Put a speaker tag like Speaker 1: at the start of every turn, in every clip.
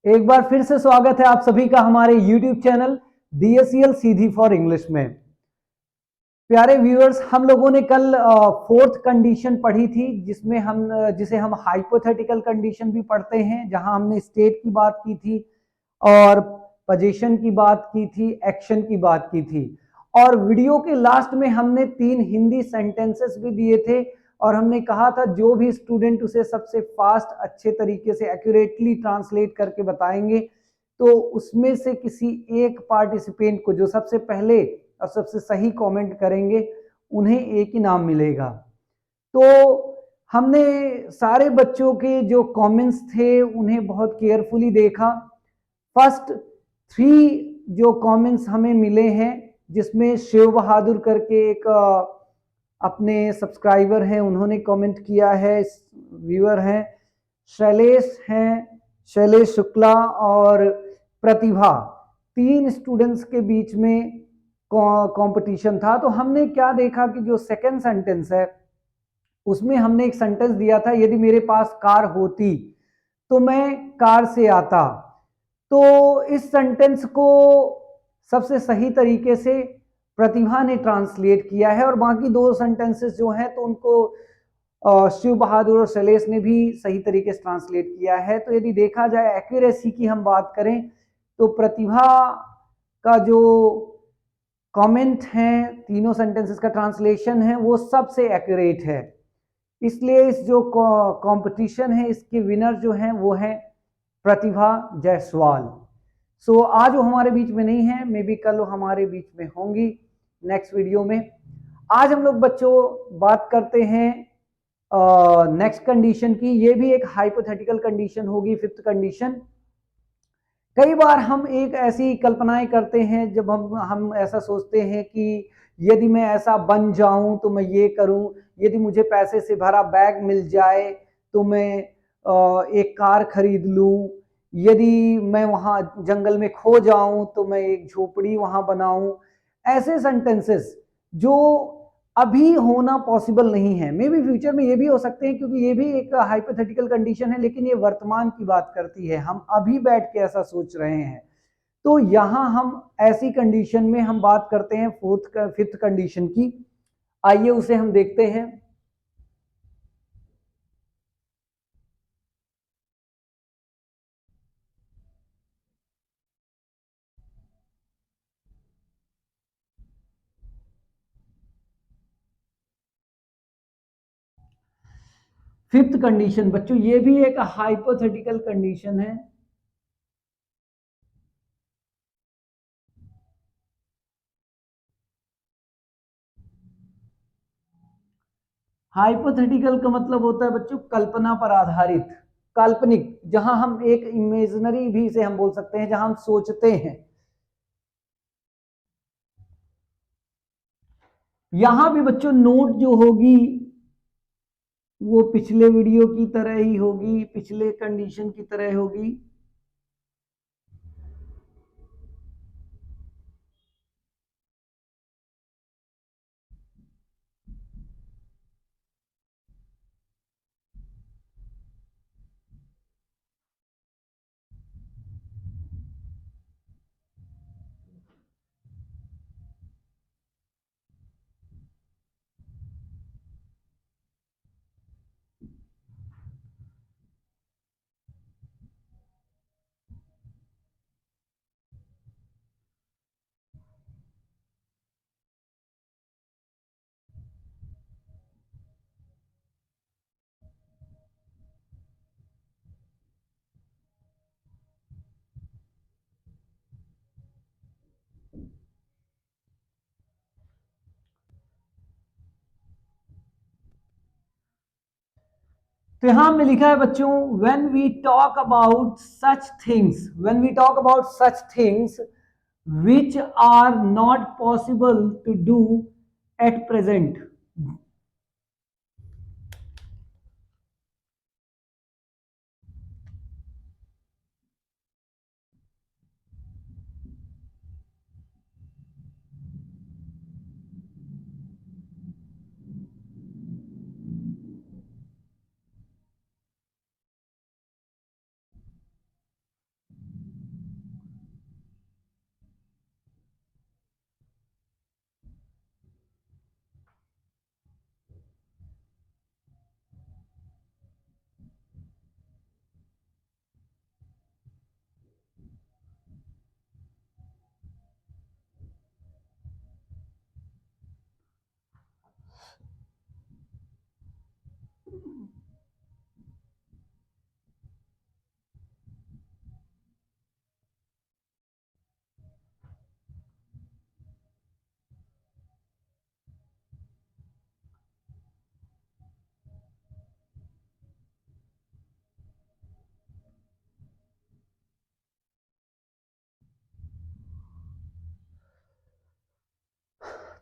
Speaker 1: एक बार फिर से स्वागत है आप सभी का हमारे YouTube channel DSEL Sidhi for English में। प्यारे व्यूअर्स, हम लोगों ने कल फोर्थ कंडीशन पढ़ी थी जिसे हम हाइपोथेटिकल कंडीशन भी पढ़ते हैं, जहां हमने स्टेट की बात की थी और पोजीशन की बात की थी, एक्शन की बात की थी। और वीडियो के लास्ट में हमने 3 हिंदी सेंटेंसेस भी दिए थे और हमने कहा था जो भी स्टूडेंट उसे सबसे फास्ट अच्छे तरीके से एक्यूरेटली ट्रांसलेट करके बताएंगे तो उसमें से किसी एक पार्टिसिपेंट को जो सबसे पहले और सबसे सही कमेंट करेंगे उन्हें एक इनाम मिलेगा। तो हमने सारे बच्चों के जो कमेंट्स थे उन्हें बहुत केयरफुली देखा। फर्स्ट 3 जो कमेंट्स हमें मिले हैं, जिसमें शिव बहादुर करके एक अपने सब्सक्राइबर हैं, उन्होंने कमेंट किया है, व्यूअर हैं, शैलेश हैं, शैलेश शुक्ला और प्रतिभा, 3 स्टूडेंट्स के बीच में कंपटीशन था। तो हमने क्या देखा कि जो सेकंड सेंटेंस है उसमें हमने एक सेंटेंस दिया था, यदि मेरे पास कार होती तो मैं कार से आता। तो इस सेंटेंस को सबसे सही तरीके से प्रतिभा ने ट्रांसलेट किया है और बाकी 2 सेंटेंसेस जो हैं तो उनको शिव बहादुर और शैलेश ने भी सही तरीके से ट्रांसलेट किया है। तो यदि देखा जाए एक्यूरेसी की हम बात करें तो प्रतिभा का जो कमेंट है, तीनों सेंटेंसेस का ट्रांसलेशन है, वो सबसे एक्यूरेट है। इसलिए इस जो कंपटीशन है इसके विनर जो हैं वो है प्रतिभा जायसवाल। सो आज वो हमारे बीच में नहीं है, मे बी कल वो हमारे बीच में होंगी नेक्स्ट वीडियो में। आज हम लोग बच्चों बात करते हैं नेक्स्ट कंडीशन की। ये भी एक हाइपोथेटिकल कंडीशन होगी, फिफ्थ कंडीशन। कई बार हम एक ऐसी कल्पनाएं करते हैं जब हम ऐसा सोचते हैं कि यदि मैं ऐसा बन जाऊं तो मैं ये करूं, यदि मुझे पैसे से भरा बैग मिल जाए तो मैं एक कार खरीद लूं, यदि मैं वहां जंगल में खो जाऊं तो मैं एक झोपड़ी वहां बनाऊं। ऐसे सेंटेंसेस जो अभी होना पॉसिबल नहीं है, मे बी फ्यूचर में ये भी हो सकते हैं, क्योंकि ये भी एक हाइपोथेटिकल कंडीशन है, लेकिन ये वर्तमान की बात करती है, हम अभी बैठ के ऐसा सोच रहे हैं। तो यहां हम ऐसी कंडीशन में हम बात करते हैं फिफ्थ कंडीशन की। आइए उसे हम देखते हैं। फिफ्थ कंडीशन बच्चों ये भी एक हाइपोथेटिकल कंडीशन है। हाइपोथेटिकल का मतलब होता है बच्चों कल्पना पर आधारित, काल्पनिक, जहां हम एक इमेजिनरी भी इसे हम बोल सकते हैं, जहां हम सोचते हैं। यहां भी बच्चों नोट जो होगी वो पिछले वीडियो की तरह ही होगी, पिछले कंडीशन की तरह होगी। तो यहां में लिखा है बच्चों, when we talk about such things which are not possible to do at present।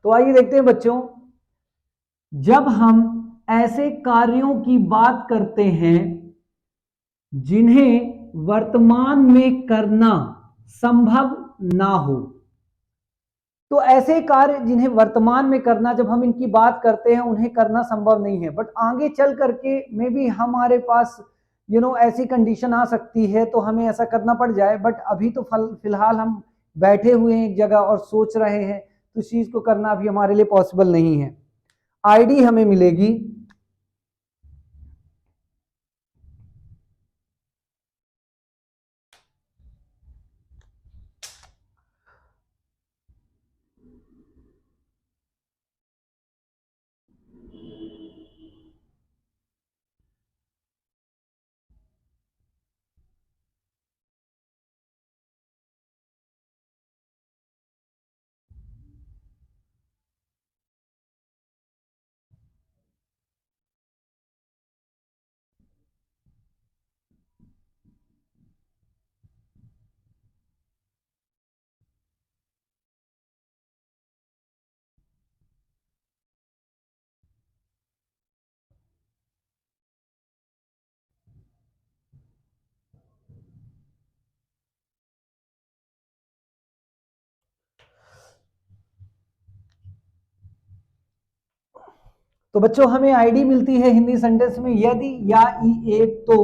Speaker 1: तो आइए देखते हैं बच्चों, जब हम ऐसे कार्यों की बात करते हैं जिन्हें वर्तमान में करना संभव ना हो, तो ऐसे कार्य जिन्हें वर्तमान में करना, जब हम इनकी बात करते हैं उन्हें करना संभव नहीं है, बट आगे चल करके मे भी हमारे पास ऐसी कंडीशन आ सकती है तो हमें ऐसा करना पड़ जाए, बट अभी तो फिलहाल हम बैठे हुए हैं एक जगह और सोच रहे हैं, तो इस चीज को करना अभी हमारे लिए पॉसिबल नहीं है। आईडी हमें मिलेगी तो बच्चों हमें आईडी मिलती है हिंदी सेंटेंस में यदि या ई ए तो,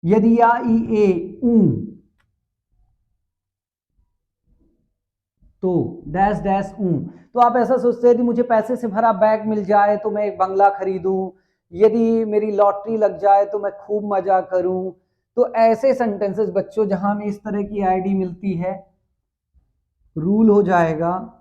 Speaker 1: यदि या ई ए ऊ तो डैश डैश ऊ। तो आप ऐसा सोचते हैं कि मुझे पैसे से भरा बैग मिल जाए तो मैं एक बंगला खरीदूं, यदि मेरी लॉटरी लग जाए तो मैं खूब मजा करूं। तो ऐसे सेंटेंसेस बच्चों जहां हमें इस तरह की आईडी मिलती है, रूल हो जाएगा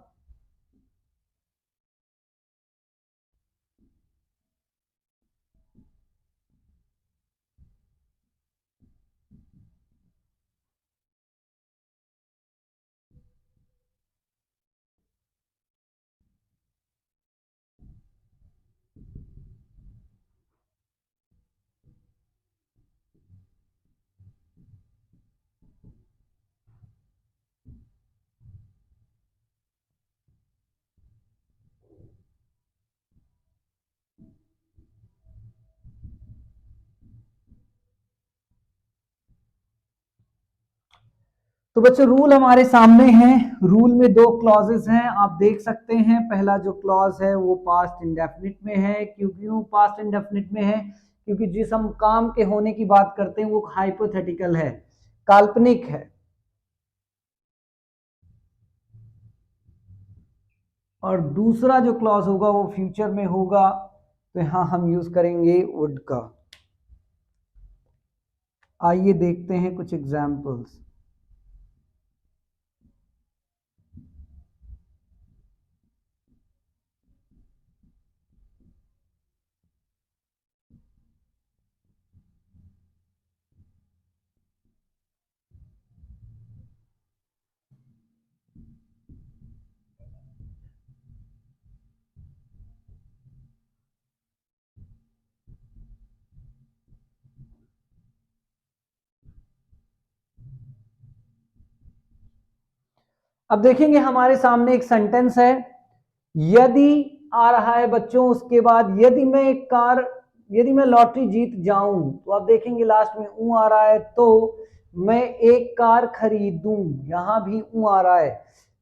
Speaker 1: तो बच्चों रूल हमारे सामने हैं। रूल में दो क्लॉजेस हैं, आप देख सकते हैं। पहला जो क्लॉज है वो पास्ट इंडेफिनिट में है। क्यों पास्ट इंडेफिनिट में है? क्योंकि जिस हम काम के होने की बात करते हैं वो हाइपोथेटिकल है, काल्पनिक है। और दूसरा जो क्लॉज होगा वो फ्यूचर में होगा, तो यहां हम यूज करेंगे वुड का। आइए देखते हैं कुछ एग्जाम्पल्स। अब देखेंगे हमारे सामने एक सेंटेंस है, यदि आ रहा है बच्चों, उसके बाद यदि मैं लॉटरी जीत जाऊं, तो आप देखेंगे लास्ट में ऊ आ रहा है, तो मैं एक कार खरीदूं, यहां भी ऊ आ रहा है।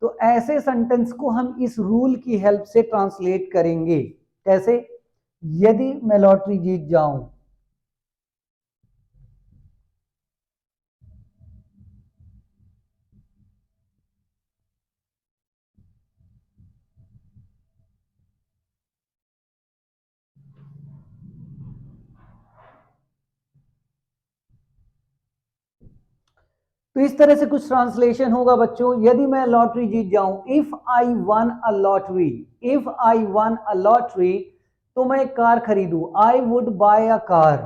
Speaker 1: तो ऐसे सेंटेंस को हम इस रूल की हेल्प से ट्रांसलेट करेंगे। कैसे? यदि मैं लॉटरी जीत जाऊं। तो इस तरह से कुछ ट्रांसलेशन होगा बच्चों, यदि मैं लॉटरी जीत जाऊं, if I won a lottery, if I won a lottery, तो मैं एक कार खरीदूं, I would buy a car.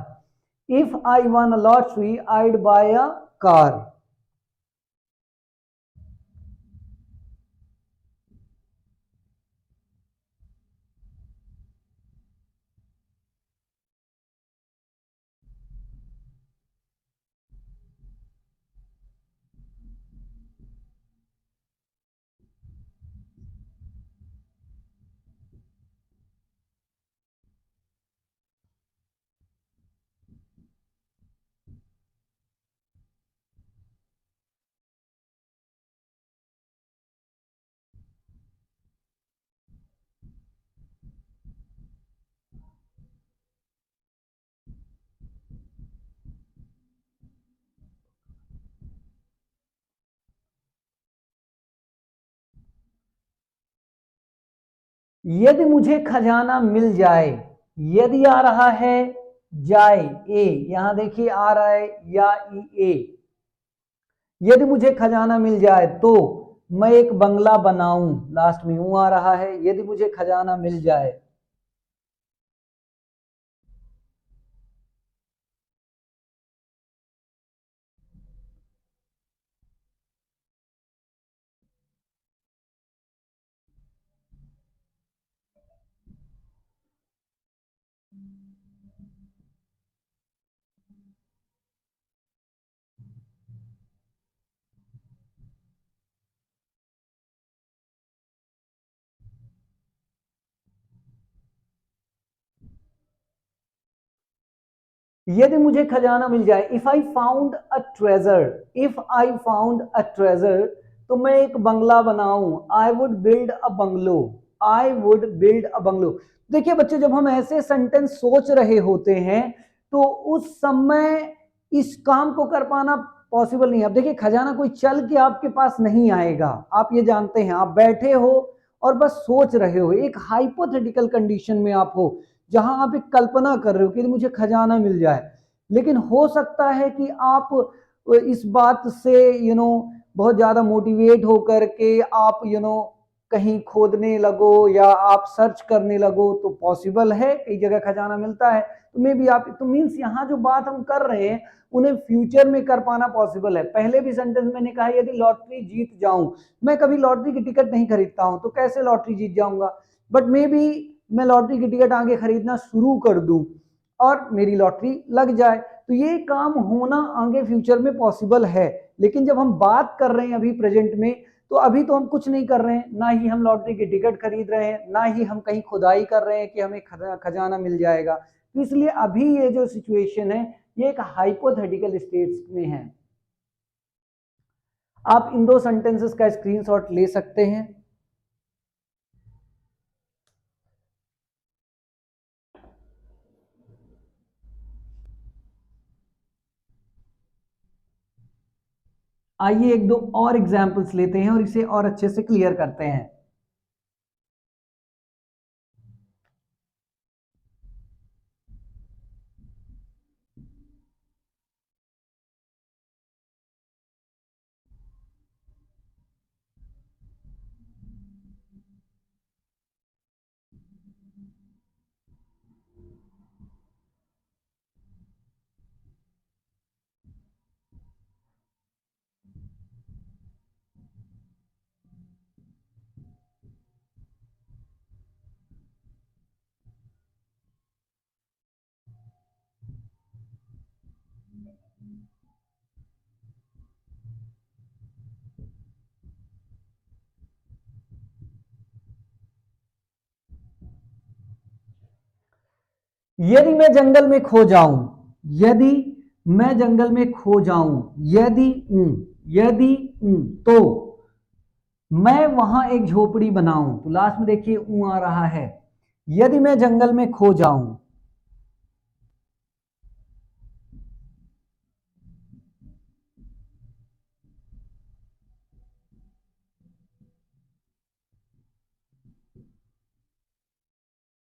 Speaker 1: If I won a lottery I'd buy a car. यदि मुझे खजाना मिल जाए, यदि आ रहा है जाए ए, यहां देखिए आ रहा है या ए, यदि मुझे खजाना मिल जाए तो मैं एक बंगला बनाऊं, लास्ट में यूं आ रहा है, यदि मुझे खजाना मिल जाए। यदि मुझे खजाना मिल जाए, if I found a treasure, if I found a treasure, तो मैं एक बंगला बनाऊं, I would build a bungalow, I would build a bungalow. देखिए बच्चे, जब हम ऐसे सेंटेंस सोच रहे होते हैं तो उस समय इस काम को कर पाना पॉसिबल नहीं है। अब देखिए, खजाना कोई चल के आपके पास नहीं आएगा, आप ये जानते हैं। आप बैठे हो और बस सोच रहे हो, एक हाइपोथेटिकल कंडीशन में आप हो, जहां आप एक कल्पना कर रहे हो कि मुझे खजाना मिल जाए। लेकिन हो सकता है कि आप इस बात से बहुत ज्यादा मोटिवेट होकर के आप कहीं खोदने लगो या आप सर्च करने लगो, तो पॉसिबल है कई जगह खजाना मिलता है। तो मे भी आप, तो मीन्स यहाँ जो बात हम कर रहे हैं उन्हें फ्यूचर में कर पाना पॉसिबल है। पहले भी सेंटेंस मैंने कहा यदि लॉटरी जीत जाऊं, मैं कभी लॉटरी की टिकट नहीं खरीदता हूं तो कैसे लॉटरी जीत जाऊंगा, बट मे बी मैं लॉटरी की टिकट आगे खरीदना शुरू कर दूं और मेरी लॉटरी लग जाए। तो ये काम होना आगे फ्यूचर में पॉसिबल है। लेकिन जब हम बात कर रहे हैं अभी प्रेजेंट में, तो अभी तो हम कुछ नहीं कर रहे हैं, ना ही हम लॉटरी की टिकट खरीद रहे हैं, ना ही हम कहीं खुदाई कर रहे हैं कि हमें खजाना मिल जाएगा। तो इसलिए अभी ये जो सिचुएशन है ये एक हाइपोथेटिकल स्टेट्स में है। आप इन दो सेंटेंसेस का स्क्रीनशॉट ले सकते हैं। आइए एक दो और एग्जाम्पल्स लेते हैं और इसे और अच्छे से क्लियर करते हैं। यदि मैं जंगल में खो जाऊं, यदि मैं जंगल में खो जाऊं, यदि यदि तो मैं वहां एक झोपड़ी बनाऊं, तो लास्ट में देखिए आ रहा है। यदि मैं जंगल में खो जाऊं,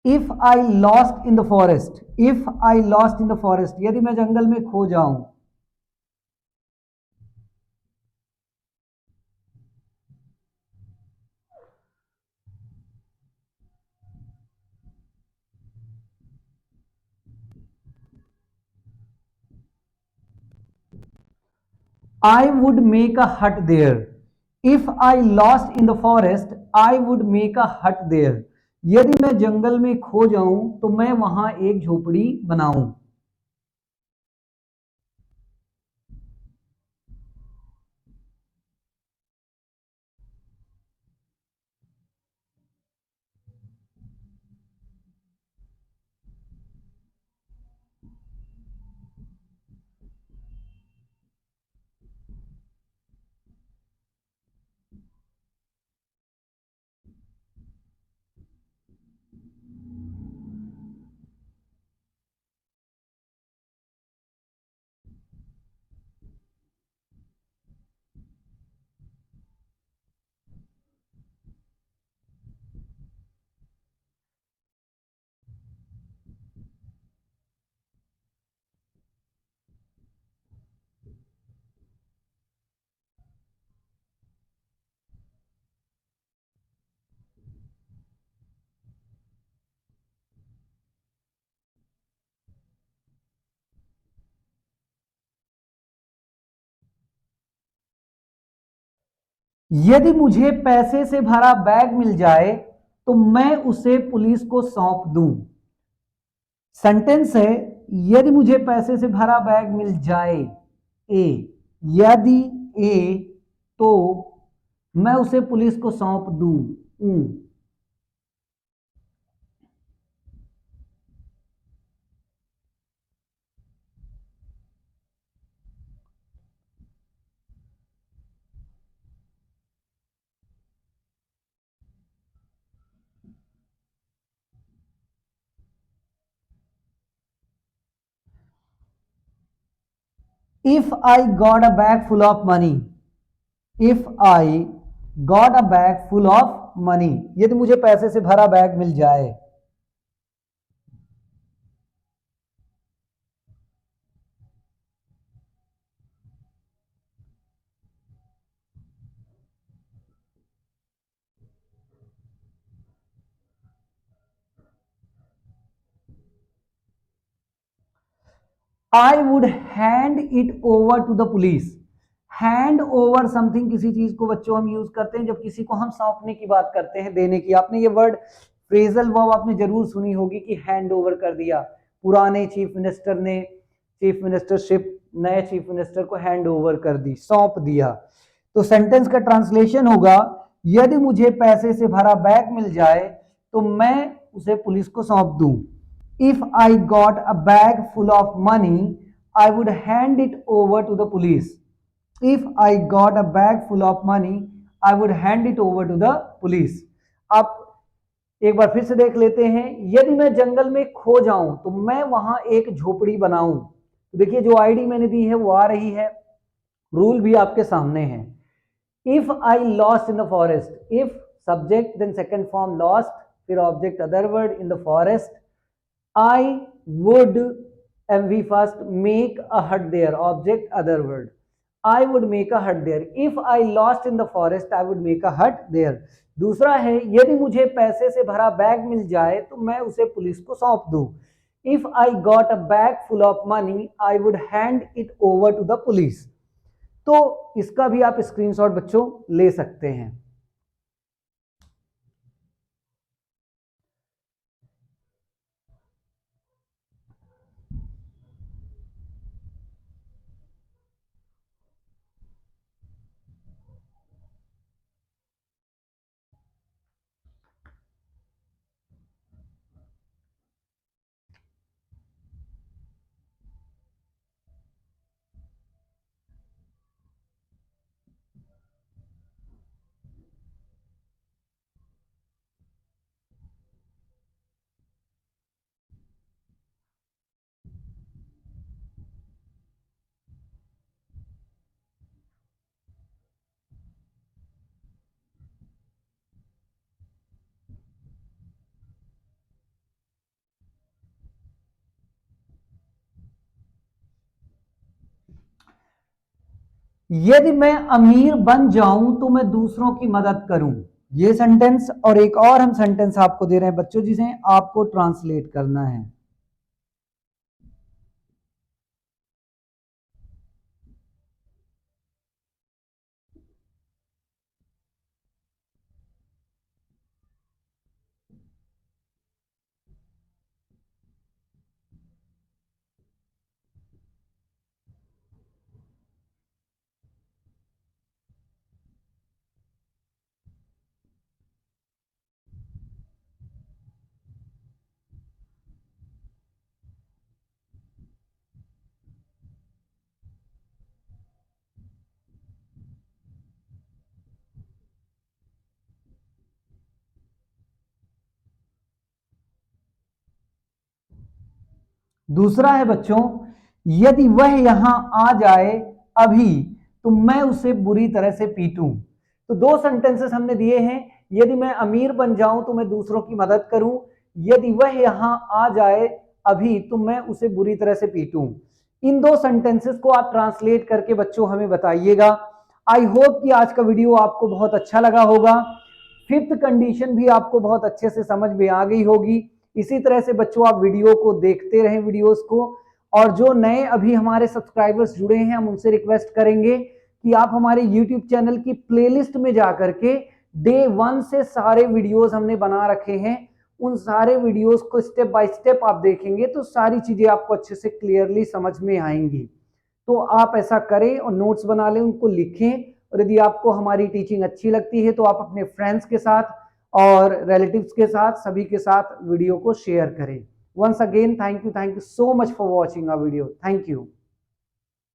Speaker 1: if I lost in the forest, if I lost in the forest, यदि मैं जंगल में खो जाऊं, I would make a hut there. If I lost in the forest, I would make a hut there. यदि मैं जंगल में खो जाऊं तो मैं वहां एक झोपड़ी बनाऊं। यदि मुझे पैसे से भरा बैग मिल जाए तो मैं उसे पुलिस को सौंप दूं। सेंटेंस है, यदि मुझे पैसे से भरा बैग मिल जाए, ए, यदि ए, तो मैं उसे पुलिस को सौंप दूं। If I got a bag full of money, if I got a bag full of money, यदि मुझे पैसे से भरा बैग मिल जाए। I would hand it over to the police. Hand over something, किसी चीज को बच्चों हम यूज करते हैं जब किसी को हम सौंपने की बात करते हैं, देने की। आपने ये वर्ड फ्रेजल वर्ब आपने जरूर सुनी होगी कि हैंड ओवर कर दिया। पुराने चीफ मिनिस्टर ने चीफ मिनिस्टरशिप नए चीफ मिनिस्टर को हैंड ओवर कर दी, सौंप दिया। तो सेंटेंस का ट्रांसलेशन होगा, यदि मुझे पैसे से भरा बैग मिल जाए तो मैं उसे पुलिस को सौंप दूं। If I got a bag full of money, I would hand it over to the police. If I got a bag full of money, I would hand it over to the police. आप एक बार फिर से देख लेते हैं, यदि मैं जंगल में खो जाऊं तो मैं वहां एक झोपड़ी बनाऊं। तो देखिए जो आईडी मैंने दी है वो आ रही है, रूल भी आपके सामने है। If I lost in the forest, if subject then second form lost, फिर object other word in the forest, I would MV first make a hut there, object other word. I would make a hut there. If I lost in the forest, I would make a hut there. दूसरा है, यदि मुझे पैसे से भरा bag मिल जाए तो मैं उसे पुलिस को सौंप दूं। If I got a bag full of money, I would hand it over to the police. तो इसका भी आप स्क्रीनशॉट बच्चों ले सकते हैं। यदि मैं अमीर बन जाऊं तो मैं दूसरों की मदद करूं। ये सेंटेंस और एक और हम सेंटेंस आपको दे रहे हैं बच्चों, जिसे आपको ट्रांसलेट करना है। दूसरा है बच्चों, यदि वह यहां आ जाए अभी तो मैं उसे बुरी तरह से पीटूं। तो दो सेंटेंसेस हमने दिए हैं, यदि मैं अमीर बन जाऊं तो मैं दूसरों की मदद करूं, यदि वह यहां आ जाए अभी तो मैं उसे बुरी तरह से पीटूं। इन दो सेंटेंसेस को आप ट्रांसलेट करके बच्चों हमें बताइएगा। आई होप कि आज का वीडियो आपको बहुत अच्छा लगा होगा। फिफ्थ कंडीशन भी आपको बहुत अच्छे से समझ में आ गई होगी। इसी तरह से बच्चों आप वीडियो को देखते रहें, वीडियोस को। और जो नए अभी हमारे सब्सक्राइबर्स जुड़े हैं, हम उनसे रिक्वेस्ट करेंगे कि आप हमारे YouTube चैनल की प्लेलिस्ट में जाकर के डे 1 से सारे वीडियोस हमने बना रखे हैं, उन सारे वीडियोस को स्टेप बाय स्टेप आप देखेंगे तो सारी चीजें आपको अच्छे से क्लियरली समझ में आएंगी। तो आप ऐसा करें और नोट्स बना लें, उनको लिखें, और यदि आपको हमारी टीचिंग अच्छी लगती है तो आप अपने फ्रेंड्स के साथ और रिलेटिव्स के साथ, सभी के साथ वीडियो को शेयर करें। Once again thank you so much for watching our video. Thank you.